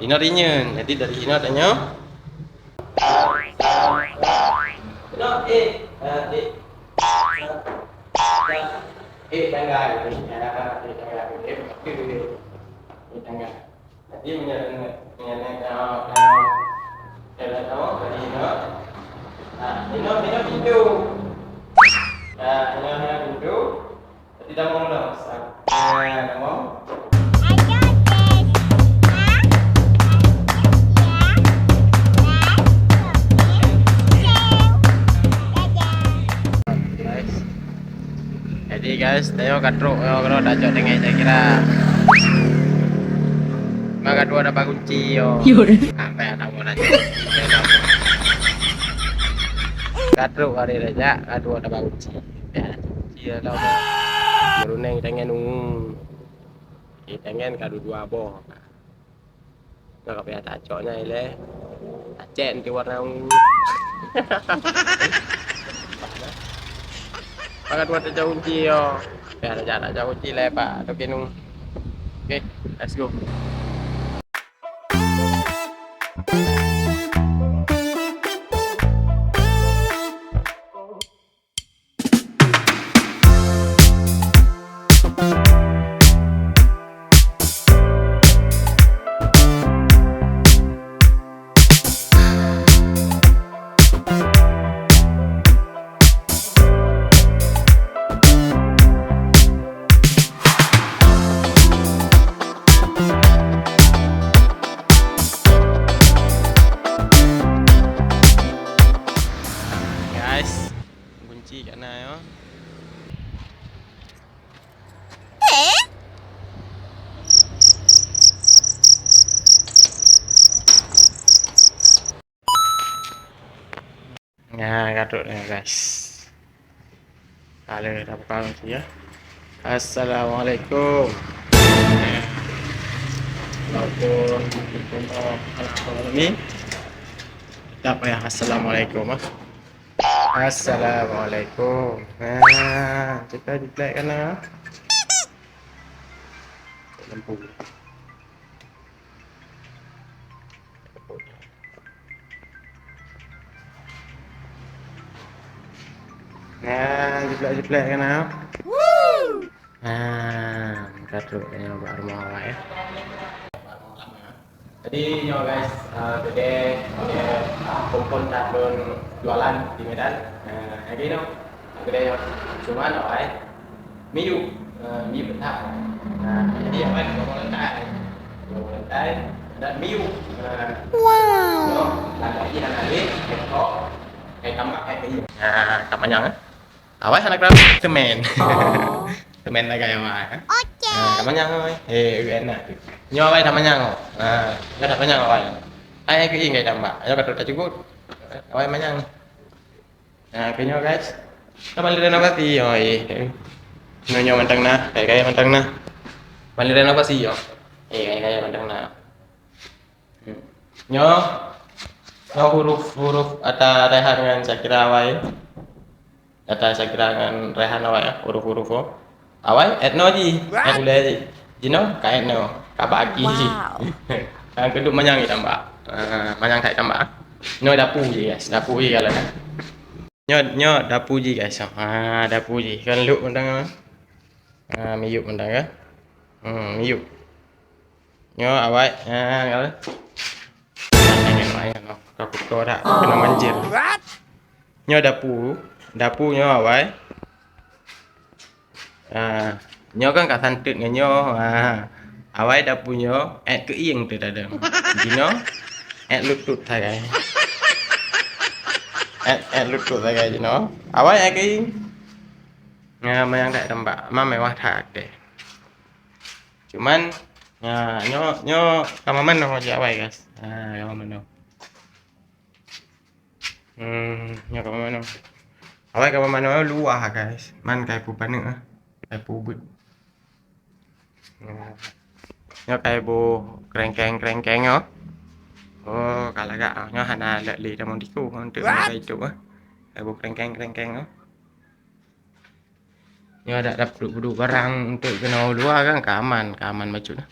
Inorinya, jadi dari ini adanya. Ino, tangga ini, tangga. Jadi menyenangkan dari Ino. Nah, Ino pintu. Nah, Ino pintu. Jadi dah mau dong. Dah mau. Jadi guys, tayo katruk kalau dah cok dengan saya kira. Maka dua ada kunci yo. Apa yang kamu nanya? Katruk hari raja, dua ada kunci. Ya, kunci lah. Beruneng tengen tengen kadu dua boh. Nggak kayak tak coknya ile. Acen di warna ungu. Maka dua ada kunci yo. Ya, ada kunci lepak. Oke nung. Oke, let's go. Guys, kunci kat na yo. Nah, katuk ni guys. Kalau dah buka kunci ya. Assalamualaikum. Ini tak payah assalamualaikum ah. Assalamualaikum. Nah, kita di-play kan ah. Lampu. Nah, di-play kan ah. Nah, katuk ni baru mau ya. Jadi yo guys, gede kumpul tahun jualan di Medan. Hari ini gede yo cuma no miu betah. Jadi apa yang mau lantai dan miu. Wow. Lantai ini nanti kok kayak tambah kayak ini. Nah, kapanjang ah? Awas anak rambut semen. Semen lagi yang mana? Oke. Kapanjang oi. Enak. Nyo awai namanya ngo. Enggak namanya awai. Ai cái gì ngày đảm bảo, cho cả cukup. Awai manyang. Kayaknya guys. Maliran apa sih yo? Nyo mantang na, kayak mantang na. Maliran apa sih yo? Kayak mantang na. Nyo huruf atau rehan dengan saya kira awai. Atau saya kira dengan rehan awai huruf-huruf oh. Awai etno ji. Boleh ji. Jino kayak no. Kabagi. Wow. Kedua manyang kita mbak. Manyang kayak tambah. Nyo dapu ji guys. Dapu ji kalau nak. Nyo dapu ji guys. Dapu ji. Kan lu undang. Miyuk undang kan. Miyuk. Nyo awak. Kalau. Jangan main no. Kau kau dah kena manjir. Nyo dapu. Dapu nyo awak. Nyo kan kat santut dengan nyo. Awai dah punya ke ieng tu dah ada. Dino lutut sagai. Lutut sagai dino. Awai ke ieng. Yang tak tambah. Mewah tak deh. Cuman nyo kamu mana aja awai guys. Kamu mana. Nyo kamu mana. Awai kamu mana luah guys. Man kayak pupan ni kayak pubut. Nyo kayak bu kerengkeng yo. Oh, kalau gak nyo hana lek li dah mondiku untuk kayak itu kayak bu kerengkeng yo. Nyo ada dapat barang untuk kena luar kan keaman macam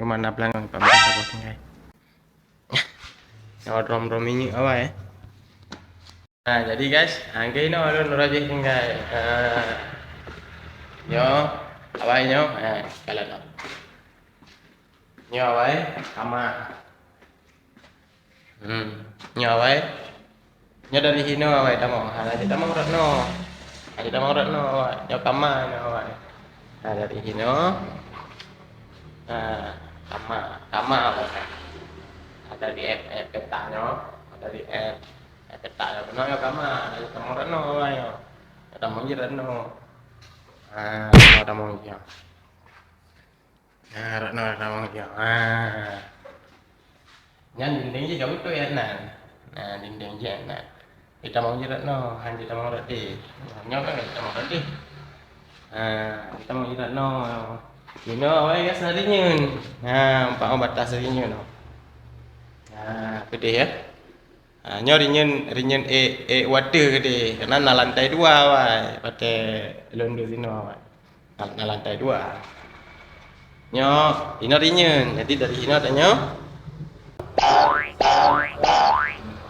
mana belakang Pak Menteri bos ngai. Rom ini apa ya? Nah, jadi guys, angke ini orang nuraji ngai. Nyo, awai nyo, kalian no. Nyo awai, kama. Nyo awai. Nyo dari hino awai tamong. Jadi tamong retno. Jadi tamong retno awai. Nyo kama nyo awai. Nah, dari hino. Kama awai. Ada di app petanya, ada di app petanya. Benar ya kama. Jadi tamong retno awai. Tamong retno. Tamong dia. Retno tamong dia. Nyan dinding je jauh tu ya nan. Nah, dinding je nan. Kita mau jirat no, han kita mau reti. Nyo kan kita mau reti. Kita mau jirat no. Dino awai guys harinya. Pak batas harinya no. Gede ya. Nyo rinyen water gede. Karena na lantai 2 awai. Pakai londo sino awai. Na lantai 2. Nyo, ino rinyen. Jadi dari sini ada nyo.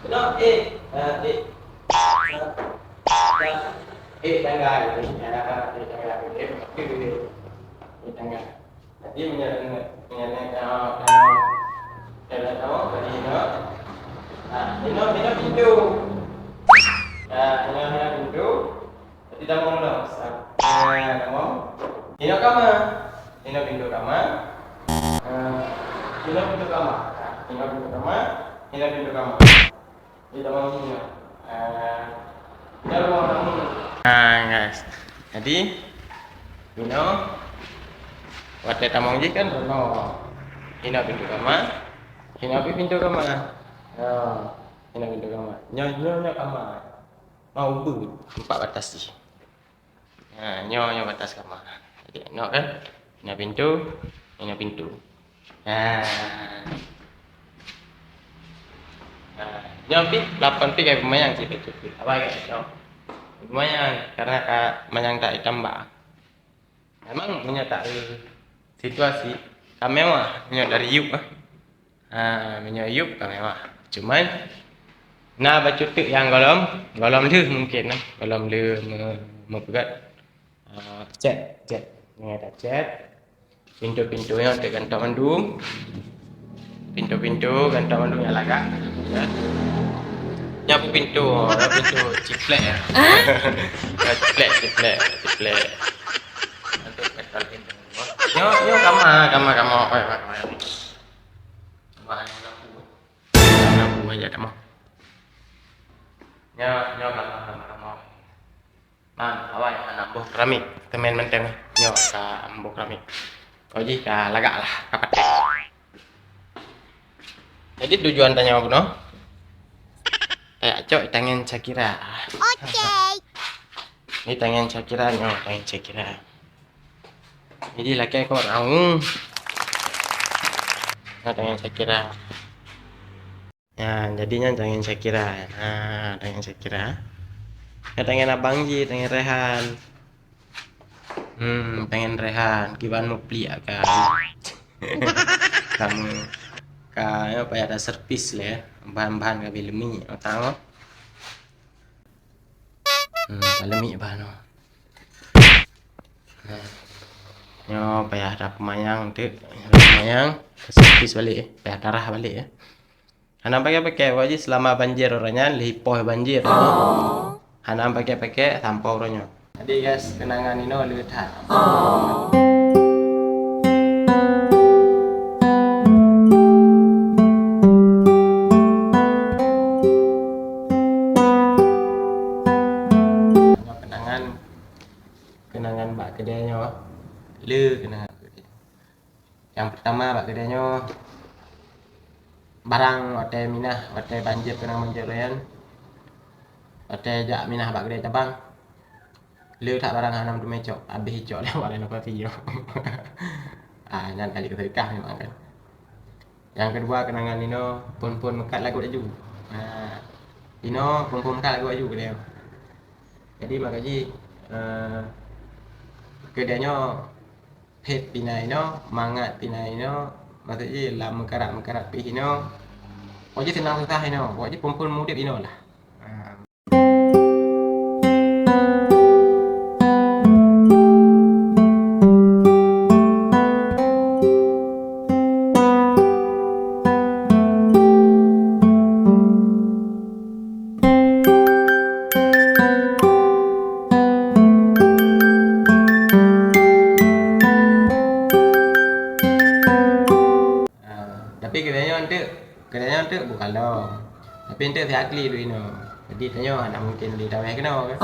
No, tangga. Jadi ini pintu. Ini pintu. Jadi tamong dong. Ini kamar. Ini pintu kamar. Ini pintu kamar. Ini pintu kamar. Ini pintu kamar. Ini tamong ini. Guys. Jadi ini waktu tamong ji kan no. Ini pintu kamar. Ini pintu kamar. Ini pintu kamar. Nyo kamar. Mau empat batas sih. Nyo batas kamar. Jadi no kan. Ini pintu. Nyo 8 pi kayak pemayang sih betul. Apa guys? Pemayang karena mayang tak tambah. Memang menyatakan situasi kami mah dari yuk menyayup kami mah. Cuman nah bacutuk yang golom lu mungkin golom lu mempegat cat ini ada cat pintu-pintunya untuk gantang mendung pintu gantang mendungnya lagak nyapu pintu ciplek ya ciplek untuk petrol pintu nyo kama lampu aja tak mau nyo kama man awai anak buah keramik temen menteng nyo ka ambuh keramik kau ji ka lagak lah kapatek jadi tujuan tanya apa no cok tangan Shakira ini tangan Shakira nyo tangan Shakira jadi laki kok raung tangan Shakira ya jadinya tangan Shakira tangan Shakira ya tangan abang ji tangan Rehan pengen Rehan kiban mau beli kan kamu kayak apa ya ada servis lah ya bahan-bahan gak bilemi tahu bilemi bahan nyo payah ada pemayang servis balik payah darah balik ya Hana pakai wajib selama banjir orangnya lipoh banjir Hana pakai tanpa orangnya jadi guys kenangan ini lihat kenangan mbak kedainya kenangan yang pertama mbak kedainya barang waktu minah waktu banjir kenang banjirian waktu jak minah mbak kedai tabang tak barang hanam tu mecok habis hijau lewat lain apa video jangan kali keterikah memang kan yang kedua kenangan Nino pun mekat lagu laju Nino pun mekat lagu laju kedai jadi makanya kedainya pet pinai no mangat pinai no maksudnya lah mengkarap pi hino. Oje senang susah hino, oje pun mudik hino lah. Tapi kedainya nanti bukan dong. Tapi nanti saya akli dulu ini. Jadi tanya anak mungkin di dawai kena kan.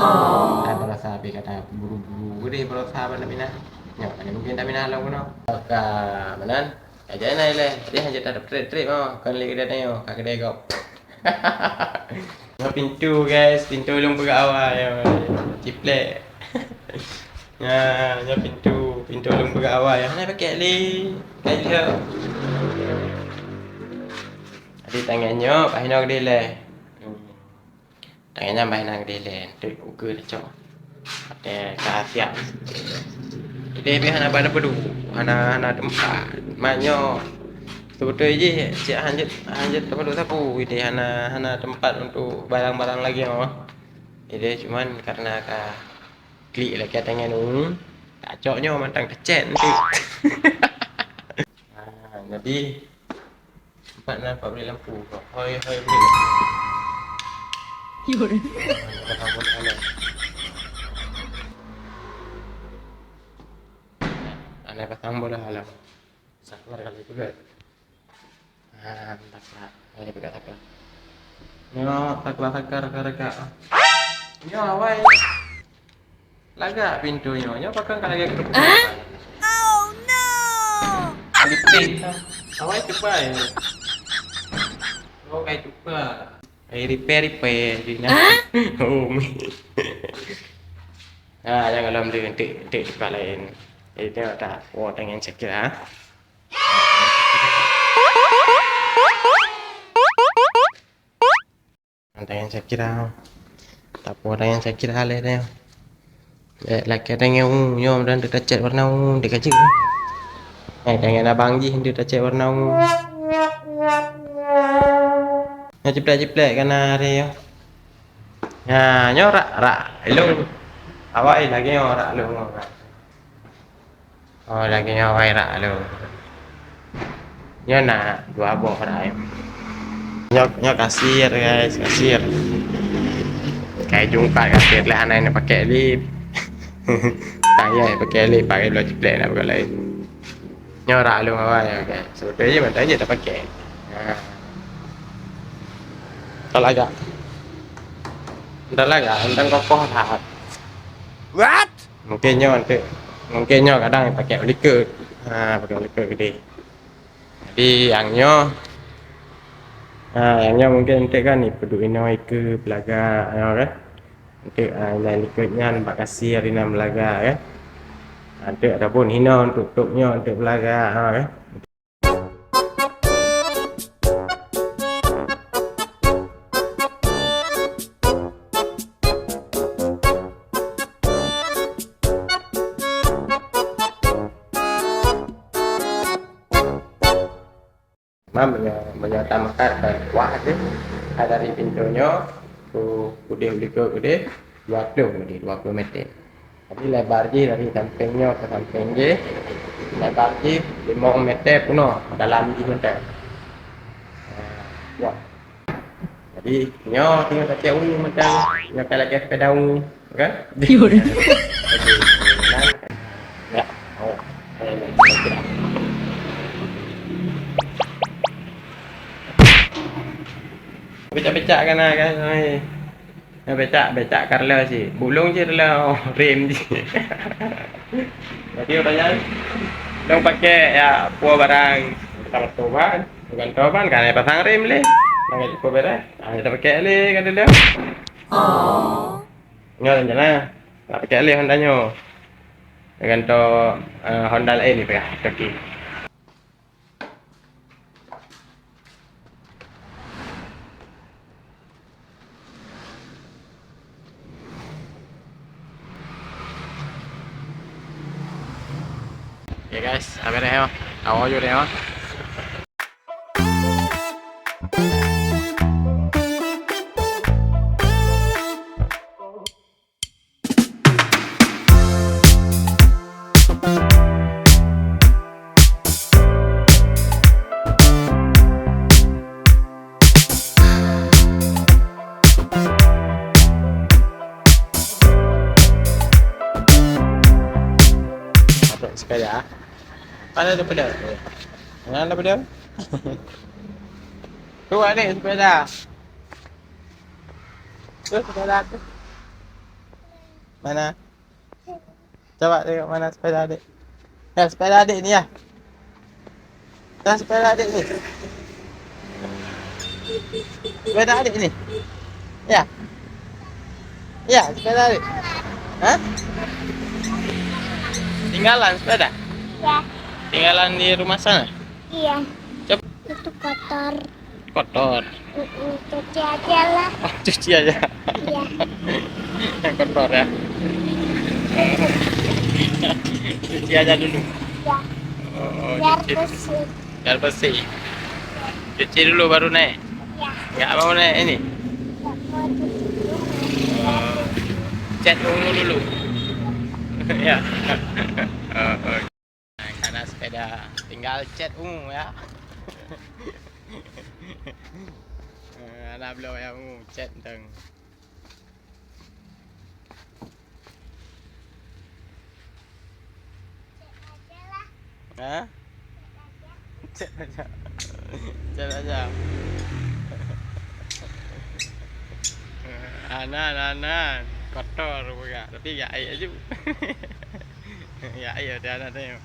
Tak berasa tapi kata buru-buru gede berasa apa nak. Ya, ada mungkin tapi nak lalu kena. Ka manan. Aja nai le. Dia hanya tak trip oh. Kan lagi kedai tanya kat kedai kau. Nah, pintu guys, pintu belum buka awal ya. Ciplek. Ya, pintu belum buka awal ya. Nak pakai li. Kayak dia. Jadi tangannya bahina gede le. Tangannya bahina gede le. Tu ukur cok. Ada kasiap. Jadi biar apa pedu. Hana tempat. Maknya sebetulnya je cik hanjut tempat sapu. Ini hana tempat untuk barang-barang lagi mah. Jadi cuman karena klik lah kat tangan tu. Tak coknya mantang kecet nanti. Jadi empat nampak beli lampu. Hoi beli lampu. Yun. Aneh pasang bola halam. Saklar kali juga. Taklar. Kali juga taklar. Nyo taklar kareka. Nyo awai. Laga pintunya. Nyo pakai kali lagi kerupuk. Oh no! Lipin. Awai cepat. Oh kayak cepat. Repair di na. Oh. Jangan dalam dia tik tempat lain. Jadi tengok tak. Oh tangan sakit ah. Tangan sakit ah. Tak apa tangan sakit ah le tengok. Laki tangan nyom dan dia cat warna dia kacik. Tangan abang je dia cat warna Ciplek kana hari yo. Nyo rak lu. Awak lagi nyo rak lu. Oh lagi nyo awak rak lu. Nyo nak dua boh rak. Nyo kasir guys, kasir. Kayak jumpa kasir lah anak ni pakai lip. Tanya pakai lip, pakai lu ciplek nak pakai lain. Nyo rak lu awak ya guys. Sebetulnya macam aja tak pakai. Talaga. Tentang kokoh tak. What? Mungkinnya kadang pakai liker. Pakai liker gede. Jadi yangnya mungkin nanti kan ni peduk ino ke belaga kan. Nanti lain likernya nampak kasih hari nam belaga kan. Nanti ada pun hina untuk tuknya untuk belaga kan. Menyatakan wah dia dari pintunya udah ke 20 meter. Jadi lebar je dari sampingnya ke samping je. Lebar je 5 meter penuh dalam je meter. Ya. Jadi nyo tinggal tak jauh macam nyo kalau ke sepeda kan? Yun. Ya. Oh. Becak kan oi. Becak karla sih. Bulung je lah rem je. Jadi orangnya dong pakai ya barang pertama toban kan pasang rem le. Nang itu beres. Kita pakai le kan dia. Oh. Nyo jana. Tak pakai le Honda nyo. Dengan to Honda lain ni pakai. Okay guys, sampai dah. Awak je dah. sepeda. Mana ada pedal? Mana ada pedal? Tuh ada sepeda. Tuh sepeda tuh. Mana? Coba tengok mana sepeda adik. Ya sepeda adik ni ya. Dah sepeda adik ni. Sepeda adik ni. Ya. Ya sepeda adik. Hah? Tinggalan sepeda? Ya, Tinggalan di rumah sana? iya. Coba. Itu kotor. Kotor. Cuci aja lah. Oh, cuci aja. Iya. Yang kotor ya. Cuci aja dulu. Ya, Oh, biar cuci. bersih. Biar bersih. Cuci dulu baru naik. Ya, Nggak mau naik ini. nggak mau cuci dulu. Oh, cat ungu dulu. Ya. Oh. Nah, karena sepeda tinggal cat ungu ya. Anak belum yang ungu cat teng. Aja lah. Hah? Cat aja. Cat aja. Anan kotor bukan, tapi ya ayo aja. Ya ayo dia anak tengok.